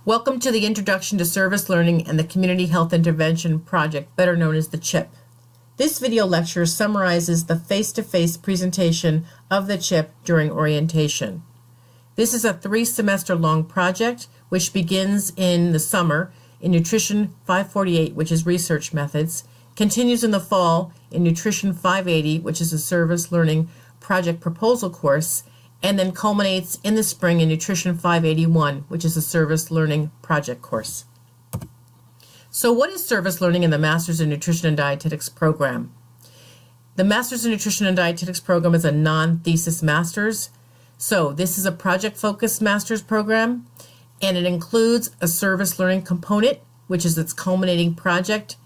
Welcome to the Introduction to Service Learning and the Community Health Intervention Project, better known as the CHIP. This video lecture summarizes the face-to-face presentation of the CHIP during orientation. This is a 3-semester-long project which begins in the summer in Nutrition 548, which is research methods, continues in the fall in Nutrition 580, which is a service learning project proposal course, and then culminates in the spring in Nutrition 581, which is a service learning project course. So what is service learning in the Masters in Nutrition and Dietetics program? The Masters in Nutrition and Dietetics program is a non-thesis master's. So this is a project-focused master's program, and it includes a service learning component, which is its culminating project.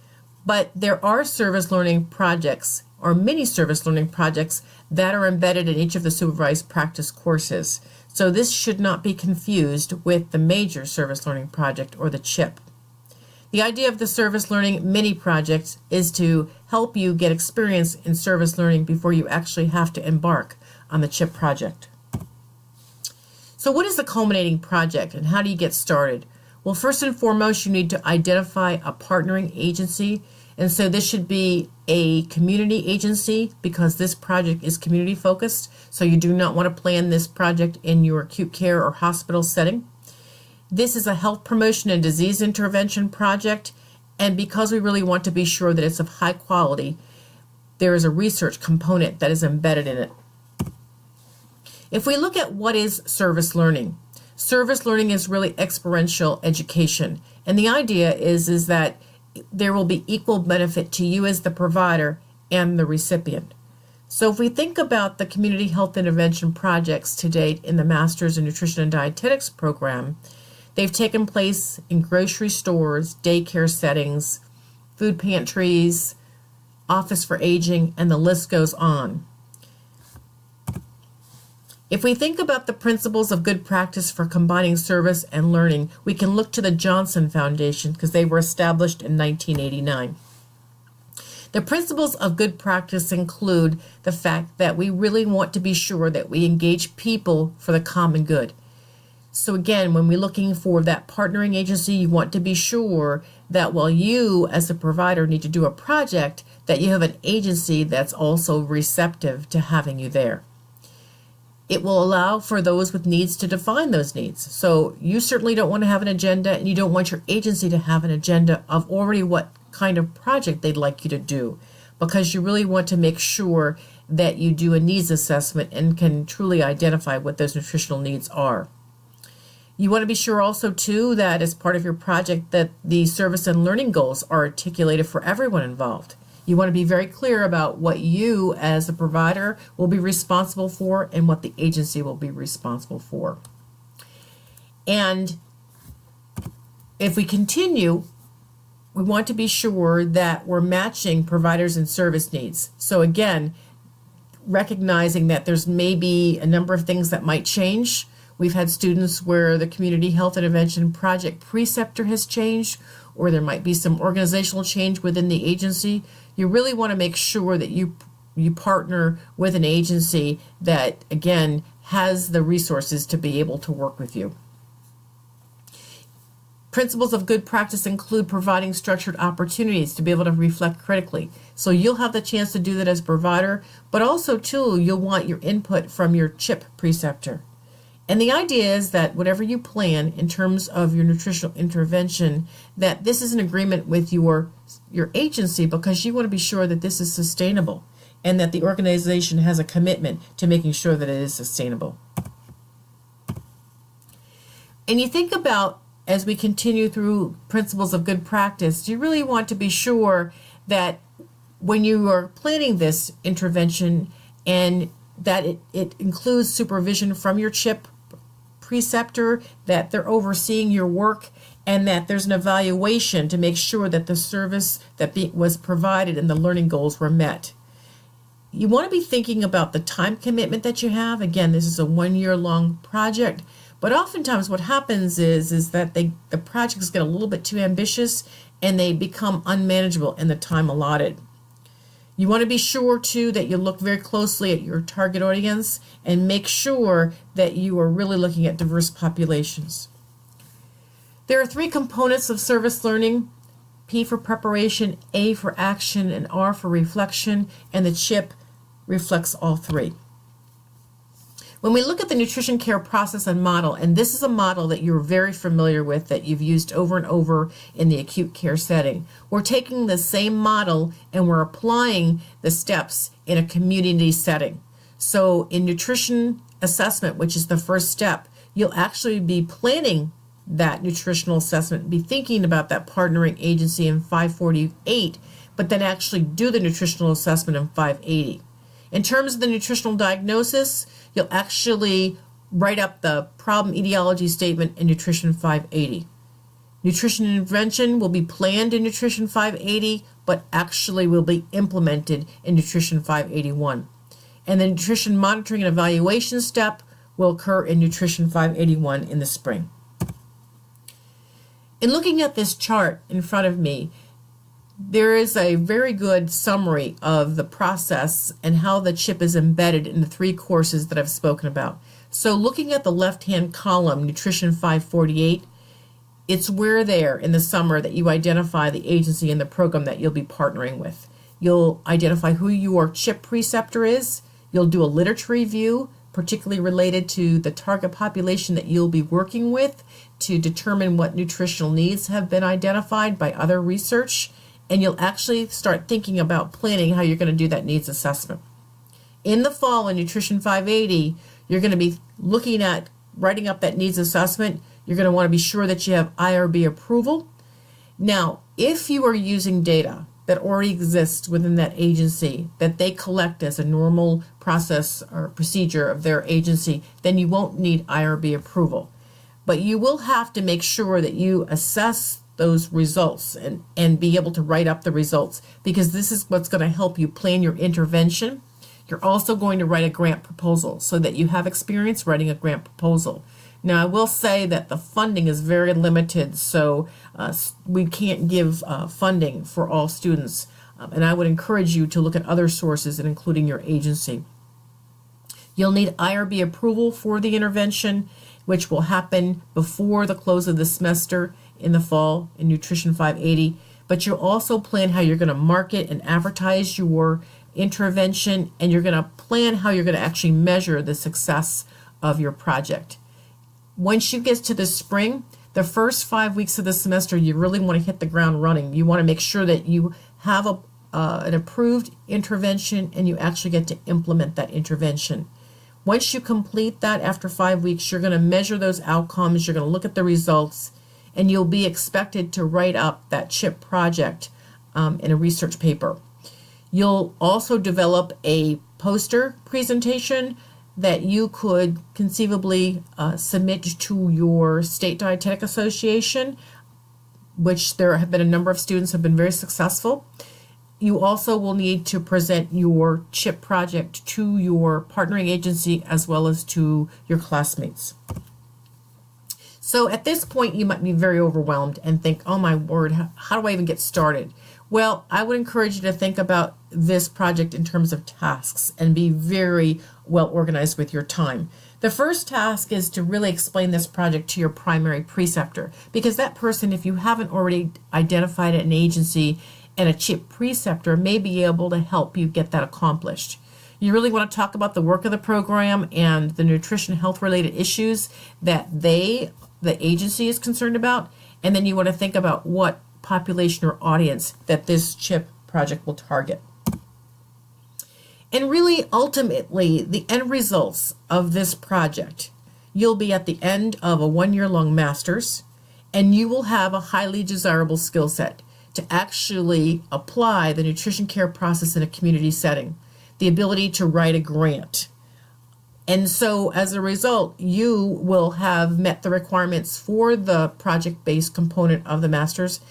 But there are service learning projects or mini service learning projects that are embedded in each of the supervised practice courses. So this should not be confused with the major service learning project or the CHIP. The idea of the service learning mini project is to help you get experience in service learning before you actually have to embark on the CHIP project. So what is the culminating project and how do you get started? Well, first and foremost, you need to identify a partnering agency. And so this should be a community agency because this project is community focused. So you do not want to plan this project in your acute care or hospital setting. This is a health promotion and disease intervention project. And because we really want to be sure that it's of high quality, there is a research component that is embedded in it. If we look at what is service learning is really experiential education. And the idea is that there will be equal benefit to you as the provider and the recipient. So if we think about the community health intervention projects to date in the Masters in Nutrition and Dietetics program, they've taken place in grocery stores, daycare settings, food pantries, office for aging, and the list goes on. If we think about the principles of good practice for combining service and learning, we can look to the Johnson Foundation because they were established in 1989. The principles of good practice include the fact that we really want to be sure that we engage people for the common good. So again, when we're looking for that partnering agency, you want to be sure that while you as a provider need to do a project, that you have an agency that's also receptive to having you there. It will allow for those with needs to define those needs. So you certainly don't want to have an agenda, and you don't want your agency to have an agenda of already what kind of project they'd like you to do, because you really want to make sure that you do a needs assessment and can truly identify what those nutritional needs are. You want to be sure also too that as part of your project that the service and learning goals are articulated for everyone involved. You want to be very clear about what you as a provider will be responsible for and what the agency will be responsible for. And if we continue, we want to be sure that we're matching providers and service needs. So again, recognizing that there's maybe a number of things that might change. We've had students where the community health intervention project preceptor has changed, or there might be some organizational change within the agency. You really want to make sure that you partner with an agency that, again, has the resources to be able to work with you. Principles of good practice include providing structured opportunities to be able to reflect critically. So you'll have the chance to do that as a provider, but also, too, you'll want your input from your CHIP preceptor. And the idea is that whatever you plan in terms of your nutritional intervention, that this is an agreement with your agency because you want to be sure that this is sustainable and that the organization has a commitment to making sure that it is sustainable. And you think about, as we continue through principles of good practice, you really want to be sure that when you are planning this intervention and that it includes supervision from your CHIP preceptor, that they're overseeing your work, and that there's an evaluation to make sure that the service that was provided and the learning goals were met. You want to be thinking about the time commitment that you have. Again, this is a 1-year-long project, but oftentimes what happens is that the projects get a little bit too ambitious and they become unmanageable in the time allotted. You want to be sure, too, that you look very closely at your target audience and make sure that you are really looking at diverse populations. There are three components of service learning: P for preparation, A for action, and R for reflection, and the CHIP reflects all three. When we look at the nutrition care process and model, and this is a model that you're very familiar with, that you've used over and over in the acute care setting, we're taking the same model and we're applying the steps in a community setting. So in nutrition assessment, which is the first step, you'll actually be planning that nutritional assessment, be thinking about that partnering agency in 548, but then actually do the nutritional assessment in 580. In terms of the nutritional diagnosis, you'll actually write up the problem etiology statement in Nutrition 580. Nutrition intervention will be planned in Nutrition 580, but actually will be implemented in Nutrition 581. And the nutrition monitoring and evaluation step will occur in Nutrition 581 in the spring. In looking at this chart in front of me, there is a very good summary of the process and how the CHIP is embedded in the three courses that I've spoken about. So looking at the left-hand column, Nutrition 548, it's where there in the summer that you identify the agency and the program that you'll be partnering with. You'll identify who your CHIP preceptor is. You'll do a literature review, particularly related to the target population that you'll be working with, to determine what nutritional needs have been identified by other research. And you'll actually start thinking about planning how you're going to do that needs assessment. In the fall in Nutrition 580, you're going to be looking at writing up that needs assessment. You're going to want to be sure that you have IRB approval. Now, if you are using data that already exists within that agency, that they collect as a normal process or procedure of their agency, then you won't need IRB approval. But you will have to make sure that you assess those results and be able to write up the results, because this is what's going to help you plan your intervention. You're also going to write a grant proposal so that you have experience writing a grant proposal. Now, I will say that the funding is very limited, so we can't give funding for all students, and I would encourage you to look at other sources, and including your agency. You'll need IRB approval for the intervention, which will happen before the close of the semester in the fall in Nutrition 580, but you'll also plan how you're going to market and advertise your intervention, and you're going to plan how you're going to actually measure the success of your project. Once you get to the spring, the first 5 weeks of the semester, you really want to hit the ground running. You want to make sure that you have an approved intervention and you actually get to implement that intervention. Once you complete that after 5 weeks, you're going to measure those outcomes, you're going to look at the results, and you'll be expected to write up that CHIP project in a research paper. You'll also develop a poster presentation that you could conceivably submit to your State Dietetic Association, which there have been a number of students who have been very successful. You also will need to present your CHIP project to your partnering agency as well as to your classmates. So at this point, you might be very overwhelmed and think, oh my word, how do I even get started? Well, I would encourage you to think about this project in terms of tasks and be very well organized with your time. The first task is to really explain this project to your primary preceptor, because that person, if you haven't already identified an agency and a CHIP preceptor, may be able to help you get that accomplished. You really want to talk about the work of the program and the nutrition health related issues that the agency is concerned about, and then you want to think about what population or audience that this CHIP project will target. And really, ultimately, the end results of this project, you'll be at the end of a 1-year-long master's, and you will have a highly desirable skill set to actually apply the nutrition care process in a community setting, the ability to write a grant. And so as a result, you will have met the requirements for the project-based component of the master's.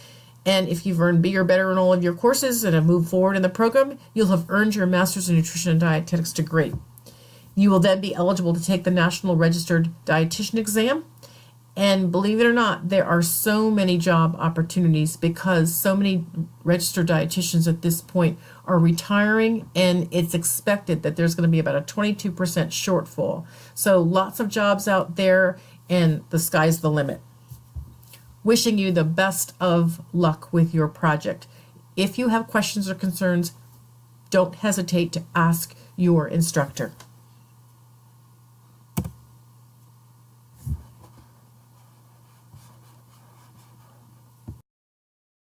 And if you've earned B or better in all of your courses and have moved forward in the program, you'll have earned your Master's in Nutrition and Dietetics degree. You will then be eligible to take the National Registered Dietitian exam. And believe it or not, there are so many job opportunities because so many registered dietitians at this point are retiring, and it's expected that there's going to be about a 22% shortfall. So lots of jobs out there, and the sky's the limit. Wishing you the best of luck with your project. If you have questions or concerns, don't hesitate to ask your instructor.